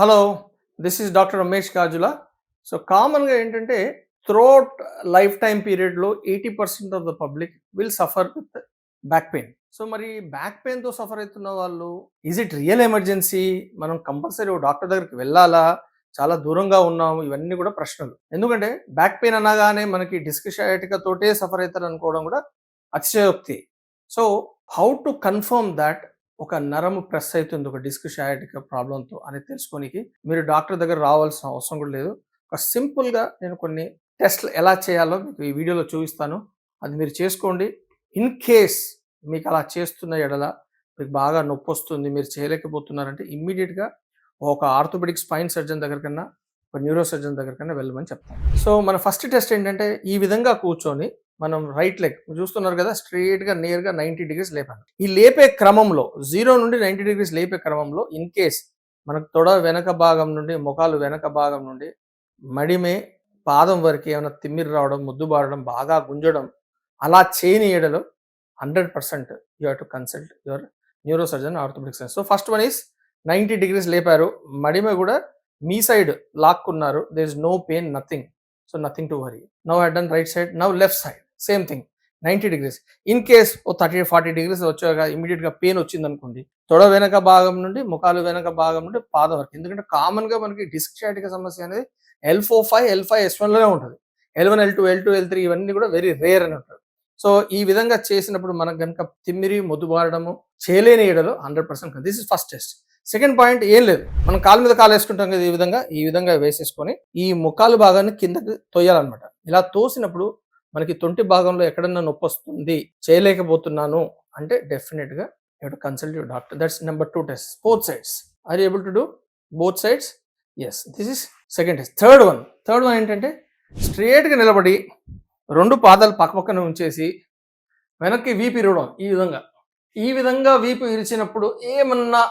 Hello, this is doctor Ramesh Gajula. So కామన్‌గా ఏంటంటే throughout life time పీరియడ్‌లో 80% of the public will suffer with back pain. So మరి back పెయిన్‌తో suffer అయితున్న వాళ్ళు is it real emergency? మనం compulsory ఓ doctor దగ్గరికి వెళ్ళాలా? చాలా దూరంగా ఉన్నాము. ఇవన్నీ కూడా ప్రశ్నలు. ఎందుకంటే బ్యాక్ పెయిన్ అనగానే మనకి డిస్క్ సయాటికా తోటే సఫర్ అయితారు అనుకోవడం కూడా అతిశయోక్తి. So how to confirm that ఒక నరము ప్రెస్ అవుతుంది ఒక డిస్క్ సయాటికా ప్రాబ్లంతో అని తెలుసుకోనికి మీరు డాక్టర్ దగ్గర రావాల్సిన అవసరం కూడా లేదు. ఒక సింపుల్గా నేను కొన్ని టెస్ట్లు ఎలా చేయాలో మీకు ఈ వీడియోలో చూపిస్తాను. అది మీరు చేసుకోండి. ఇన్ కేస్ మీకు అలా చేస్తున్న ఎడల మీకు బాగా నొప్పి వస్తుంది, మీరు చేయలేకపోతున్నారంటే ఇమ్మీడియట్గా ఒక ఆర్థోపెడిక్ స్పైన్ సర్జన్ దగ్గరకన్నా ఒక న్యూరో సర్జన్ దగ్గరకన్నా వెళ్ళమని చెప్తాను. సో మన ఫస్ట్ టెస్ట్ ఏంటంటే ఈ విధంగా కూర్చొని మనం రైట్ లెగ్ చూస్తున్నారు కదా, స్ట్రైట్గా నేర్గా 90 డిగ్రీస్ లేపాలి. ఈ లేపే క్రమంలో 0 నుండి 90 డిగ్రీస్ లేపే క్రమంలో ఇన్ కేస్ మనకు తొడ వెనక భాగం నుండి, మొఖాలు వెనక భాగం నుండి మడిమే పాదం వరకు ఏమైనా తిమ్మిరి రావడం, ముద్దు బారడం, బాగా గుంజడం అలా చేయని ఏడలో 100% you have to consult your neuro surgeon orthopedic surgeon. So first one is 90 degrees లేపారు, మడిమే కూడా మీ సైడ్ లాక్కున్నారు, there is no pain, nothing. So nothing to worry. Now I done right side, now left side same thing 90 degrees. In case ఓ 30-40 degrees వచ్చాక ఇమీడియట్గా pain వచ్చింది అనుకోండి, తొడ వెనక భాగం నుండి, ముఖాలు వెనక భాగం నుండి పాదం వరకు. ఎందుకంటే కామన్గా మనకి డిస్క్ సయాటికా సమస్య అనేది L4-5 L5S1లోనే ఉంటుంది. L1 L2 L2 L3 ఇవన్నీ కూడా వెరీ రేర్ అని ఉంటుంది. సో ఈ విధంగా చేసినప్పుడు మనకు కనుక తిమ్మిరి, మొద్దుబారడము చేయలేని ఏడలో 100%. This is first test. Second point ఏం లేదు, మనం కాలు మీద కాలు వేసుకుంటాం కదా, ఈ విధంగా వేసేసుకొని ఈ ముఖాలు భాగాన్ని కిందకి తొయ్యాలన్నమాట. ఇలా తోసినప్పుడు మనకి తొంటి భాగంలో ఎక్కడన్నా నొప్పి వస్తుంది, చేయలేకపోతున్నాను అంటే డెఫినెట్గా you have to consult your doctor. That's number 2 test. Both sides. Are you able to do both sides? Yes, this is second test. Third one ఏంటంటే స్ట్రేట్గా నిలబడి 2 పాదాలు పక్కపక్కన ఉంచేసి వెనక్కి వీపు ఇరవడం. ఈ విధంగా వీపు ఇరిచినప్పుడు ఏమన్నా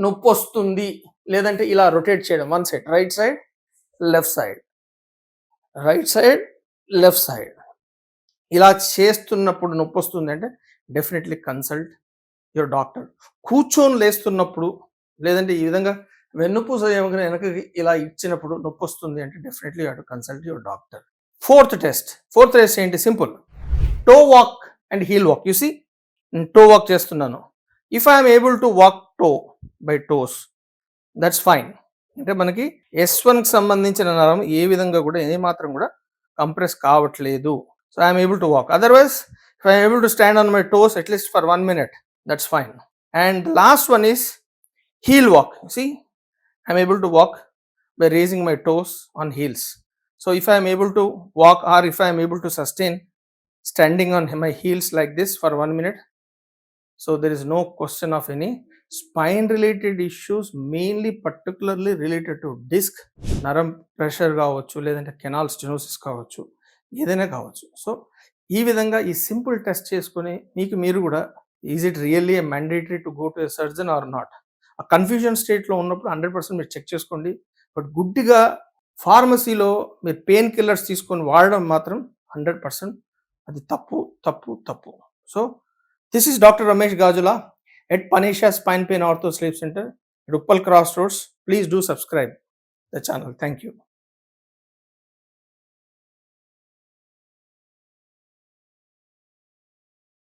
నొప్పి వస్తుంది, లేదంటే ఇలా రొటేట్ చేయడం, one side, right side, left side, right side, left side, ఇలా చేస్తున్నప్పుడు నొప్పి వస్తుంది అంటే డెఫినెట్లీ కన్సల్ట్ యువర్ డాక్టర్. కూర్చొని లేస్తున్నప్పుడు లేదంటే ఈ విధంగా వెన్నుపూస ఏమగా వెనకకి ఇలా ఇచ్చినప్పుడు నొప్పి వస్తుంది అంటే definitely you have to consult your doctor. Fourth test ఏంటి? Simple. Toe walk and heel walk. You see, నేను టో వాక్ చేస్తున్నాను. If I'm able to walk toe by toes, that's fine. అంటే మనకి S1కి సంబంధించిన నరం ఏ విధంగా కూడా ఏమాత్రం కూడా కంప్రెస్ కావట్లేదు. So I'm able to walk. Otherwise if I'm able to stand on my toes at least for 1 minute, that's fine. And last one is heel walk. See, I'm able to walk by raising my toes on heels. So if I'm able to walk, or if I'm able to sustain standing on my heels like this for 1 minute, so there is no question of any spine related issues, mainly particularly related to disc, నరం pressure కావచ్చు, లేదంటే canal stenosis కావచ్చు, ఏదైనా కావచ్చు. So ఈ విధంగా ఈ simple test చేసుకొని మీకు మీరు కూడా is it really mandatory to go to a surgeon or not, ఆ కన్ఫ్యూజన్ స్టేట్లో ఉన్నప్పుడు 100% మీరు చెక్ చేసుకోండి. బట్ గుడ్డిగా ఫార్మసీలో మీరు పెయిన్ కిల్లర్స్ తీసుకొని వాడడం మాత్రం 100% అది తప్పు. So this is doctor Ramesh Gajula at Panisha Spine Pain Ortho Sleep Center, Ruppal Crossroads. Please do subscribe the channel. Thank you.